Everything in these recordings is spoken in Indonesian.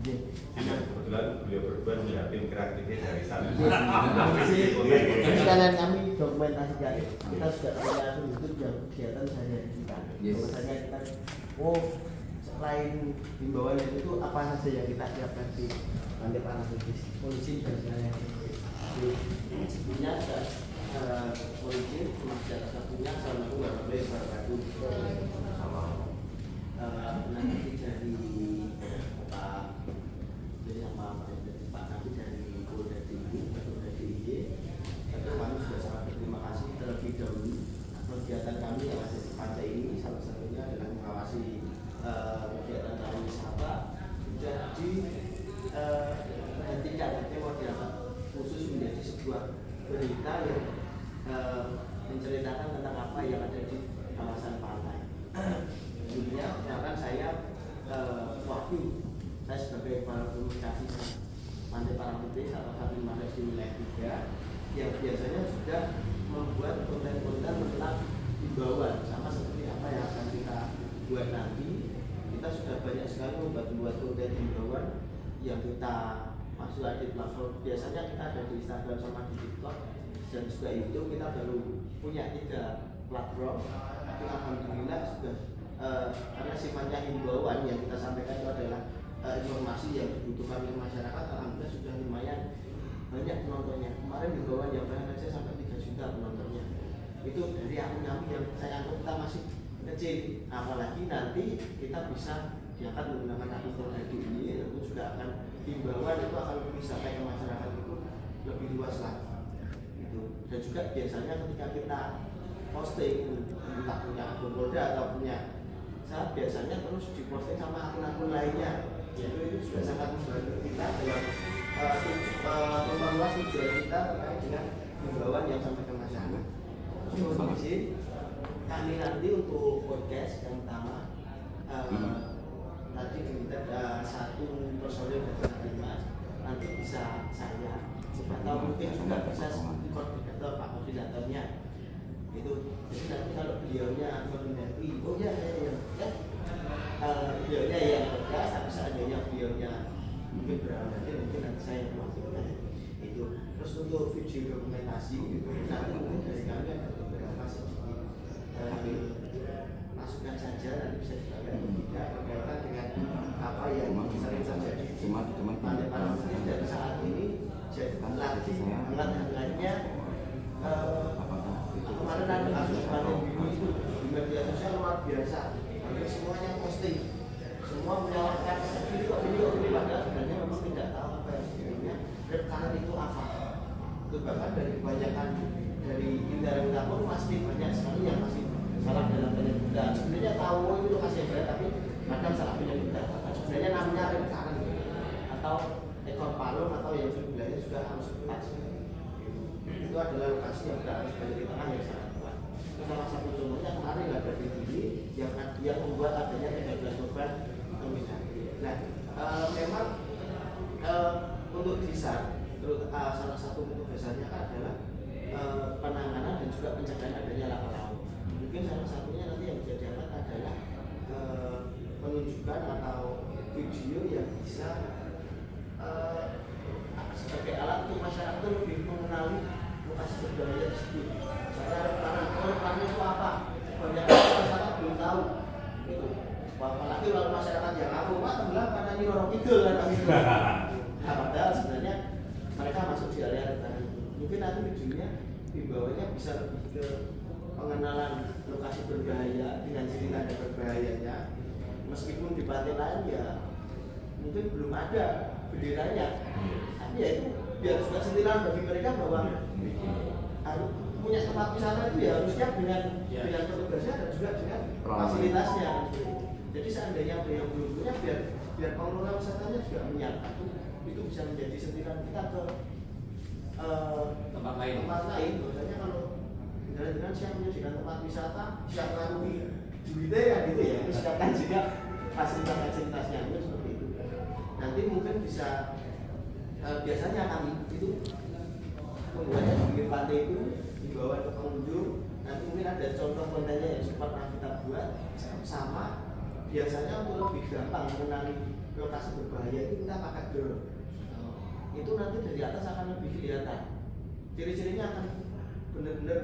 Kebetulan beliau berdua sudah tim kreatifnya dari sana. Sekalian kami dokumentasikan, kita sudah punya YouTube yang kegiatan sehari-hari kita. Biasanya kita, selain himbauan itu apa saja yang kita siapkan di Pantai Parangtritis, polisi dan sebagainya. Sebelumnya polisi cuma secara satunya Assalamualaikum warahmatullahi wabarakatuh. Nanti dari Pak Nabi dari Polda DIY, Polda DIY, kami sudah sangat berterima kasih terlebih dahulu kegiatan kami yang ada di pantai ini, salah satunya adalah mengawasi kegiatan kami wisata sudah dihentikan, mau diangkat khusus menjadi sebuah berita yang menceritakan tentang apa yang ada di kawasan pantai. Sebelumnya, bahkan saya saya sebagai kepala komunikasi Pantai Parangtritis atau satu Malaysia di wilayah 3 yang biasanya sudah membuat konten-konten tentang himbauan sama seperti apa yang akan kita buat nanti. Kita sudah banyak sekali membuat konten himbauan yang kita masuk di platform. Biasanya kita ada di Instagram sama di TikTok, dan juga itu kita baru punya 3 platform. Tapi alhamdulillah sudah karena sifatnya himbauan yang kita sampaikan itu adalah informasi yang dibutuhkan oleh masyarakat. Alhamdulillah sudah lumayan banyak penontonnya. Kemarin himbauan yang banyak saja sampai 3 juta penontonnya. Itu dari akun kami yang saya anggap kita masih kecil. Apalagi nanti kita bisa diangkat menggunakan akun Polda DIY, tentu juga akan himbauan itu akan lebih sampai ke masyarakat itu lebih luas lagi. Gitu. Dan juga biasanya ketika kita posting entah punya akun Polda atau punya saya biasanya terus diposting sama akun-akun lainnya. Itu sudah sangat membantu kita dalam memperluas tujuan kita terkait dengan himbauan yang sampai ke masyarakat. Kami nanti untuk podcast yang pertama tadi diminta 1 personil dari Mas, nanti bisa saya atau mungkin juga bisa koordinator Pak koordinatornya itu. Jadi nanti kalau beliaunya koordinasi, beliaunya yang berkas, tapi seandainya beliaunya mungkin berangkat mungkin nanti saya yang melakukan itu. Terus untuk video dokumentasi itu nanti mungkin dari kami ada beberapa sedikit masukan saja, nanti bisa dibagi tidak berkaitan dengan apa yang sering terjadi di Pantai Parangtritis dan saat ini jadi lagi hangat-hangatnya. Kemarin ada kasus Pantai Biru itu di media sosial luar biasa. Hampir semuanya posting, semua menyalahkan video padahal sebenarnya memang tidak tahu apa yang sebenarnya rekanan itu apa. Itu bahkan dari kebanyakan dari Indonesia pun pasti banyak sekali yang masih salah dalam penyebutan. Sebenarnya tahu itu lokasi yang benar, tapi kadang salah penyebutan. Sebenarnya namanya rekanan atau ekor palung atau yang sebelahnya juga harus pas. Itu adalah lokasi yang berada di tengah yang sangat kuat. Itu salah satu contohnya kemarin ada di TV yang membuat adanya 13 korban pemilihan. Nah, memang untuk desa, salah satu penugasannya adalah penanganan dan juga pencegahan adanya laka laut. Mungkin salah satunya nanti yang bisa diangkat adalah penunjukan atau video yang bisa sebagai alat untuk masyarakat lebih mengenali lokasi berbahaya tersebut. Saya rekannya itu apa? Banyak masyarakat belum tahu. Itu. Apalagi kalau masyarakat yang awam, tenggelam karena ini Roro Kidul kan gitu. Nah, padahal sebenarnya mereka masuk di area rekan itu. Mungkin nanti videonya himbauannya bisa lebih ke pengenalan lokasi berbahaya dengan ciri tanda berbahayanya. Meskipun di pantai lain ya mungkin belum ada benderanya, tapi ya itu biar juga sentilan bagi mereka bahwa harus punya tempat wisata itu ya harusnya dengan petugasnya dan juga dengan fasilitasnya. Jadi seandainya ada yang belum punya, biar pengelola wisatanya juga menyiapkan itu bisa menjadi sentilan kita ke tempat lain. Biasanya kalau dengan siap menjadikan tempat wisata, siap melalui duitnya ya gitu ya, siapkan juga fasilitasnya itu seperti itu. Nanti mungkin bisa biasanya kami itu pembuatnya di pantai itu dibawa ke pengunjung. Nanti mungkin ada contoh kontennya yang pernah kita buat sama. Biasanya untuk lebih gampang mengenali lokasi berbahaya itu kita pakai drone. Itu nanti dari atas akan lebih kelihatan. Ciri-cirinya akan benar-benar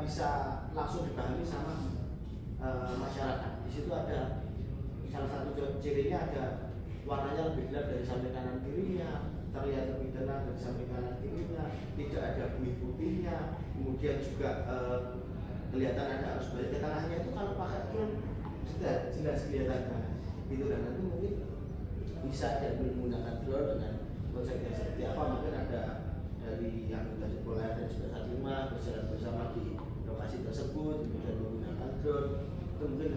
bisa langsung dipahami sama masyarakat. Di situ ada salah satu cirinya ada warnanya lebih gelap dari samping kanan kirinya, terlihat lebih tenang dari samping kanan kirinya, tidak ada buih putihnya, kemudian juga kelihatan ada arus balik ke tengahnya. Itu kalau pakai drone sudah jelas kelihatan itu. Dan nanti mungkin bisa ada menggunakan drone dengan konsep yang seperti apa, mungkin ada dari yang dari Polar dan juga Satlima berjalan bersama di lokasi tersebut kemudian menggunakan drone, itu mungkin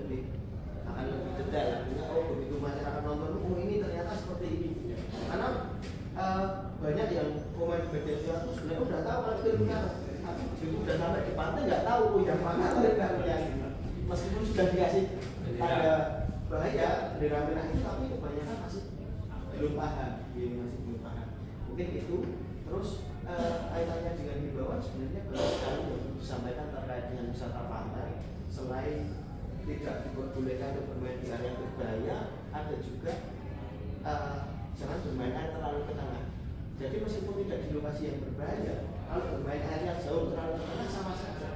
akan lebih detail. Artinya begitu masyarakat nonton, ini ternyata seperti ini. Karena banyak yang komen di media sosial itu sebenarnya udah tahu kalau itu ilmiah, tapi begitu udah sampai di pantai nggak tahu yang mana yang meskipun sudah dikasih ada bahaya bendera merah itu, tapi kebanyakan masih belum paham, masih belum paham. Mungkin itu. Terus kaitannya dengan himbauan sebenarnya banyak sekali yang disampaikan terkait dengan wisata pantai. Selain tidak diperbolehkan untuk bermain di area berbahaya, ada juga jangan bermain air terlalu ke tengah. Jadi meskipun tidak di lokasi yang berbahaya, kalau bermain air yang jauh terlalu ke tengah sama saja.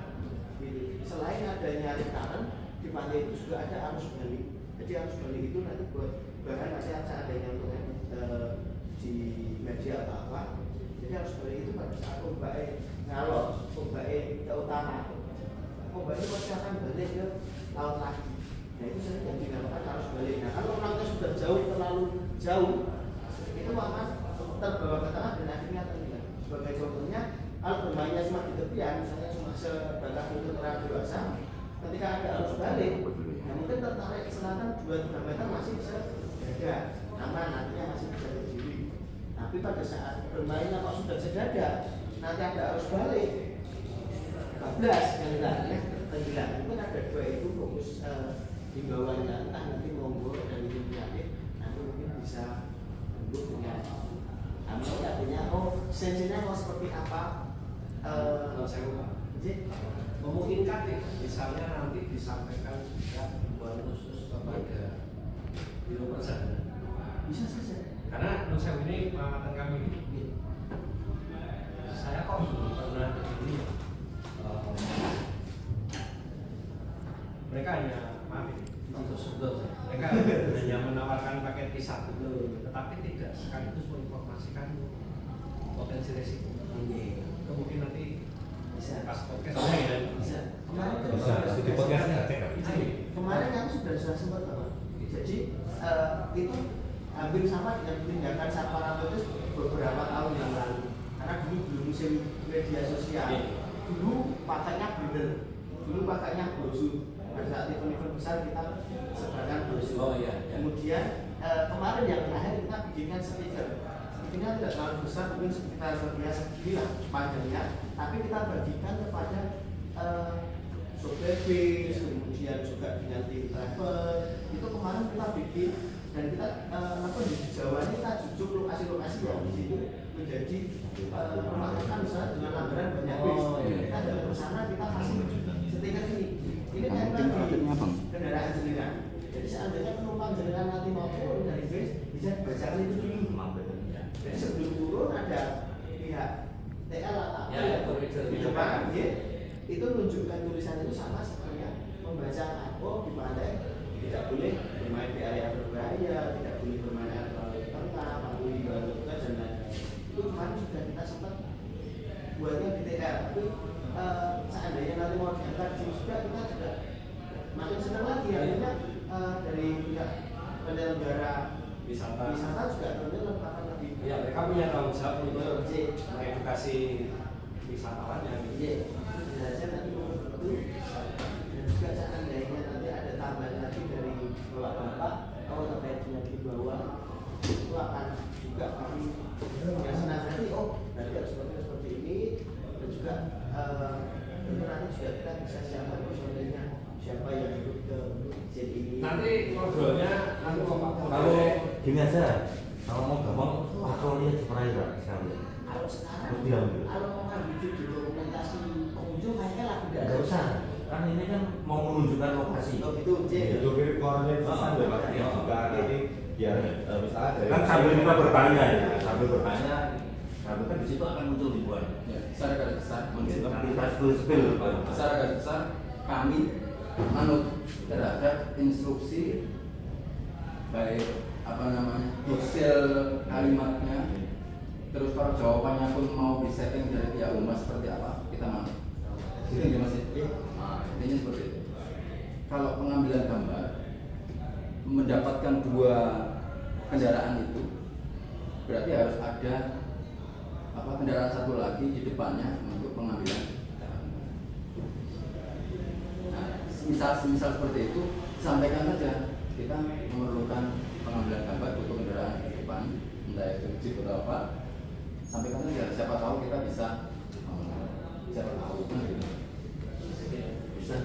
Selain adanya current, di pantai itu juga ada arus balik. Jadi arus balik itu nanti buat bahan nanti seandainya untuk di media atau apa. Jadi arus balik itu pada saat ombaknya ngalor, ombaknya ke utara, ombaknya pasti akan balik ke laut lagi. Nah itu sering yang dinamakan arus balik. Nah kalau lautnya sudah jauh, terlalu jauh, itu akan terbawa ke tengah dan akhirnya tenggelam. Sebagai contohnya, kalau bermainnya cuma di tepian, misalnya cuma sebatas untuk orang dewasa, ketika ada arus balik, ya mungkin tertarik ke selatan 2-3 meter masih bisa jaga, aman, nantinya masih bisa berdiri. Tapi pada saat bermainnya kok sudah sejaga, nanti ada arus balik, 14 yang tenggelam. Mungkin ada 2 itu fokus himbauannya, entah nanti monggo dari inisiatif, nanti mungkin bisa untuk dengan kami artinya sensinya mau seperti apa. Saya lupa. Memungkinkan misalnya nanti disampaikan juga himbauan khusus kepada biro perjalanan. Bisa saja. Karena saya ini pengamatan kami ini, saya kok belum pernah begini. Mereka hanya mereka hanya menawarkan paket wisata, tetapi tidak sekaligus menginformasikan potensi resiko. Kemudian nanti Bisa. pas podcast ya. Bisa. Kemarin di podcastnya kemarin aku sudah sempat apa? Jadi itu hampir sama dengan tindakan Satpol Pp beberapa tahun yang lalu. Karena dulu belum musim media sosial. Dulu pakainya bener. Dulu pakainya brosur. Pada saat event-event besar kita sebarkan brosur. Oh iya. Kemudian kemarin yang terakhir kita bikinkan stiker. Stikernya tidak terlalu besar, mungkin sekitar biasa segini lah panjangnya. Tapi kita bagikan kepada sopir bis, kemudian juga dengan tim travel. Itu kemarin kita bikin dan kita di Jawa ini kita jujuk lokasi-lokasi yang di situ menjadi rumah makan misalnya dengan anggaran banyak bis. Kita datang ke sana kita kasih stiker ini. Ini tempel di kendaraan jenengan. Jadi seandainya penumpang jenengan nanti mau turun dari bis bisa dibacakan itu dulu. Jadi sebelum turun ada pihak TL atau di depan, itu menunjukkan tulisan itu sama seperti membaca di pantai tidak boleh bermain di area berbahaya, tidak boleh bermain di area terlalu tengah, patuhi himbauan petugas dan lain-lain. Itu kemarin sudah kita sempat buatnya di TR, tapi seandainya nanti mau diangkat juga kita sudah makin senang lagi. Akhirnya dari pihak penyelenggara wisata juga tentunya akan lebih. Ya, mereka punya tanggung jawab untuk mengedukasi wisatawannya. Iya, jelasnya nanti itu dan juga seandainya nanti ada tambahan lagi dari bapak-bapak kalau terkait dengan himbauan itu akan juga kami yang senang nanti nanti harus seperti ini dan juga tentu nanti juga kita bisa siapkan personilnya siapa yang ikut ke izin ini. Nanti ngobrolnya nanti Pak. Kalau gini aja, kalau mau gampang patroli di perairan sekali. Kalau sekarang kalau mau ngambil video dokumentasi pengunjung kayaknya lah tidak usah. Kan ini kan mau menunjukkan lokasi. Oh gitu, itu koordinasi juga nanti biar misalnya dari Kan sambil kita bertanya ya, sambil kan di situ akan muncul ribuan. Ya, secara garis besar, Nanti kita spill. secara garis besar kami manut terhadap instruksi baik detail kalimatnya, terus kalau jawabannya pun mau disetting dari pihak humas seperti apa, kita manut. Gitu ya Mas? Nah, intinya seperti itu. Kalau pengambilan gambar mendapatkan 2 kendaraan itu, berarti harus ada kendaraan satu lagi di depannya untuk pengambilan. Nah, misal seperti itu, sampaikan saja kita memerlukan pengambilan gambar untuk kendaraan di depan, entah itu jeep atau apa. Sampaikan saja, siapa tahu kita bisa, siapa tahu kan gitu. Bisa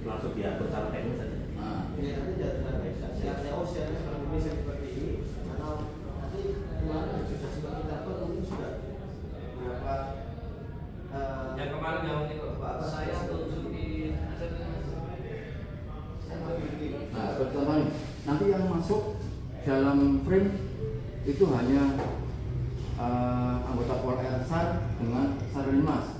langsung diatur secara teknis saja. Nah, Ini nanti jadwal siapnya seperti ini atau nanti kemarin sudah sempat kita buat mungkin sudah beberapa Yang kemarin yang itu saya setuju di nah pertama nih, nanti yang masuk dalam frame itu hanya anggota Polres SAR dengan Sarlimas.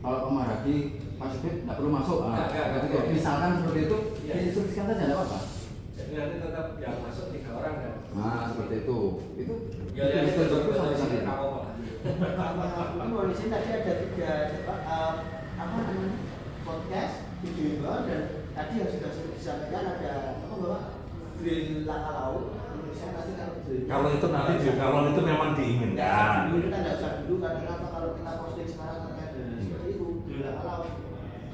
Kalau Komaradi Pasifik nggak perlu masuk. Nggak. Misalkan seperti itu, Ya. diinstruksikan saja nggak apa-apa. jadi nanti tetap yang masuk 3 orang kan. Nah seperti itu. Itu Ya itu sampai sini sampai. Mungkin di sini tadi ada 3 podcast video dan tadi yang sudah disampaikan ada bahwa drill laka laut Indonesia nanti Kalau itu memang diinginkan. dulu kita tidak usah dulu karena kalau kita posting sekarang terkait dengan seperti itu drill laka laut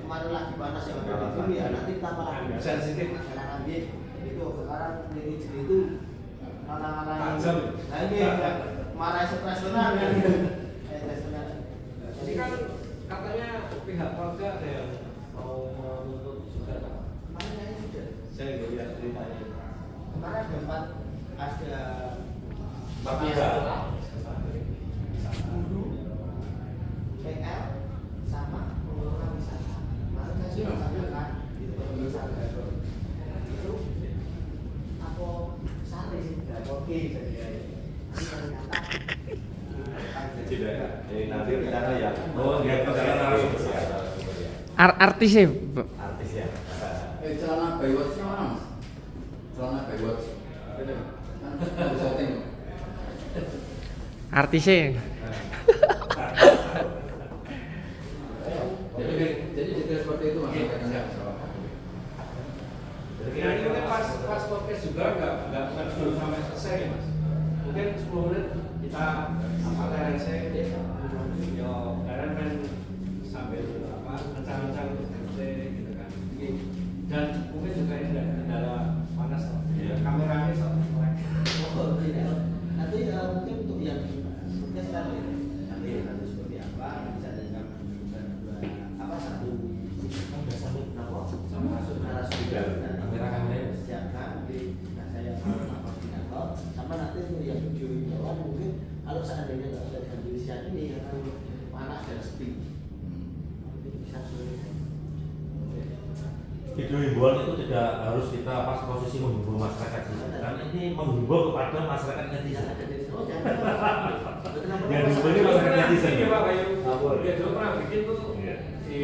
kemarin lagi panas yang ada di sini ya nanti kita malah Sensitif. masyarakat itu sekarang ini itu malah Tajam. nah ini marah stres benar kan stres benar Jadi kan katanya pihak keluarga ada yang mau menuntut juga kan? kemarin ini sudah Saya nggak lihat ceritanya. kemarin ada 4 ada Tapi ya, guru PL sama pengelola wisata kemarin saya sudah sampaikan di tempat wisata itu apa sari sih nggak oke saya ternyata tidak nanti rencana ya. Oh, ya, rencana langsung. Artisnya Artis ya. Celana Baywatch-nya mana Mas? Celana Baywatch. Itu kan harus setting. artisnya Jadi detail seperti itu Mas. Ya ini mungkin pas podcast juga nggak belum sampai selesai ya mas. Mungkin 10 menit kita saya yo kalian main sambil rencang-rencang gitu kan. Dan mungkin juga ini ada kendala panas loh. Kameranya nanti mungkin untuk yang podcast tadi nanti seperti apa bisa dengan satu masuk narasumber kamera siapkan di saya koordinator sama nanti untuk yang video bawah mungkin kalau seandainya nggak bisa dengan tulisan ini akan panas dan sepi bisa sulit. video himbauan itu tidak harus kita pas posisi menghimbau masyarakat sih. Karena ini menghimbau kepada masyarakat netizen. Yang dihimbau ini masyarakat netizen ya. Pak Bayu. Ya dulu pernah bikin tuh Iya. di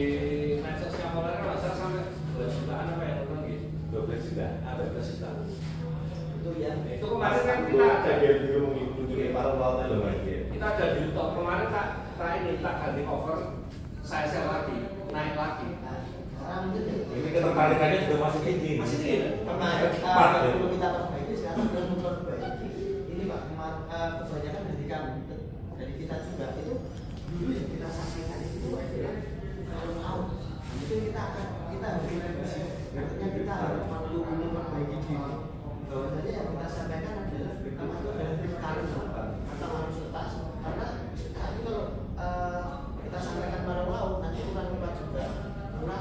medsos yang mulai masa sampai 12 jutaan apa ya nonton gitu. 12 juta. 12 juta. Itu ya Itu kemarin kan kita ada dia dulu mengunjungi paru-paru loh mas. kita ada di YouTube kemarin tak ini tak ganti cover saya share lagi naik lagi. sekarang mungkin Ini ketertarikannya sudah masih tinggi. Masih tinggi. kemarin Cepat, ya. perlu kita perbaiki sekarang sudah memperbaiki ini Pak kebanyakan dari kami dari kita juga itu dulu yang kita sampaikan itu adalah kalau mau itu kita harus revisi artinya kita harus perlu memperbaiki diri bahwasanya yang kita sampaikan adalah pertama itu adalah kali atau harus letas karena nanti kalau kita sampaikan malam nanti kurang tepat juga karena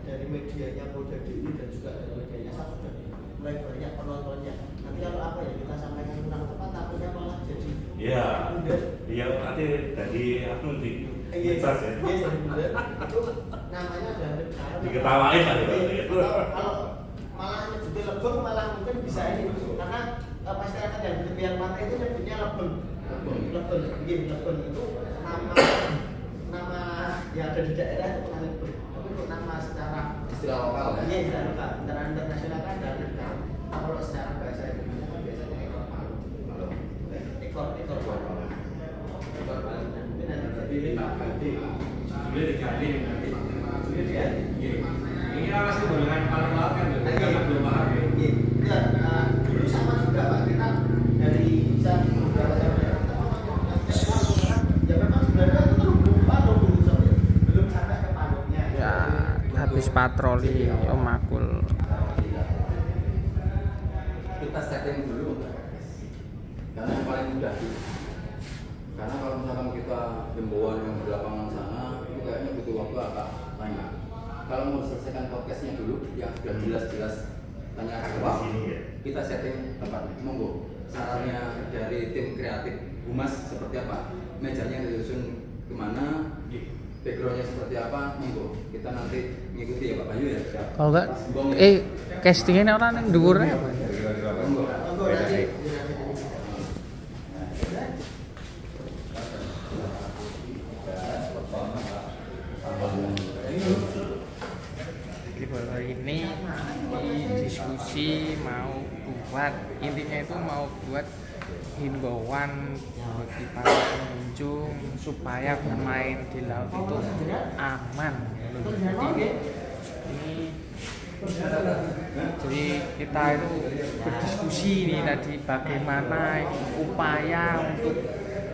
dari medianya Polda DI dan juga dari medianya saya sudah mulai banyak penontonnya. Nanti kalau apa ya kita sampaikan kurang tepat, takutnya malah jadi Iya. Iya nanti dari aku di medsos ya. itu namanya dari Diketawain lah kalau itu. malah jadi lebih malah mungkin bisa bisa ini karena masyarakat yang di tepian pantai itu nyebutnya lebon. Lebon itu nama yang ada di daerah itu bukan lebon, tapi untuk nama secara istilah lokal ya. Iya, istilah lokal. Secara internasional kan ada negam. Kalau secara bahasa Indonesia kan biasanya ekor palu. Ekor palu. Ekor palu. Jadi ini tak ganti, judulnya diganti nanti. Iya. Ini masih golongan paling laut kan, karena belum paham ya. Iya. Dulu sama juga Pak, kita dari bisa beberapa tahun yang ya memang sebenarnya itu terhubung palu belum sampai ke palunya. Ya, habis patroli Om Akul. Kita setting dulu untuk karena yang paling mudah sih. Karena kalau misalkan kita himbauan yang di lapangan sana itu kayaknya butuh waktu agak lama. Kalau mau selesaikan podcastnya dulu yang sudah jelas-jelas tanya jawab, kita setting tempatnya. Monggo sarannya dari tim kreatif humas seperti apa, mejanya disusun kemana, backgroundnya seperti apa, monggo kita nanti ngikuti ya Pak Bayu ya. Kalau enggak castingnya orang yang dhuwurnya apa? Monggo. Ini diskusi mau buat intinya itu mau buat himbauan bagi para pengunjung supaya bermain di laut itu aman. Jadi kita itu berdiskusi ini tadi bagaimana upaya untuk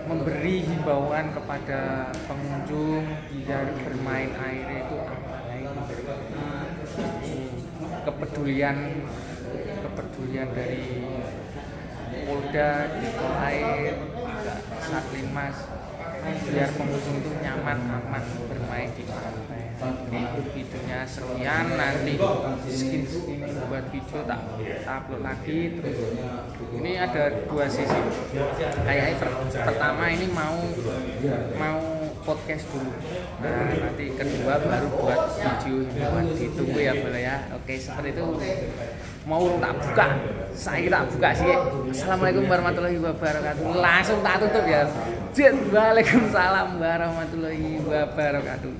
memberi himbauan kepada pengunjung biar bermain air itu aman. Kepedulian dari Polda, Air, Satlimas biar pengunjung itu nyaman aman bermain di pantai. Ini videonya sekian, nanti skin buat video tak upload lagi. Terus ini ada dua sesi. Kayaknya pertama ini mau podcast dulu. Nah, nanti kedua baru buat video himbauan. Ditunggu ya boleh ya. Oke, seperti itu. Mau tak buka, saya tak buka sih. Assalamualaikum warahmatullahi wabarakatuh. Langsung tak tutup ya. Waalaikumsalam warahmatullahi wabarakatuh.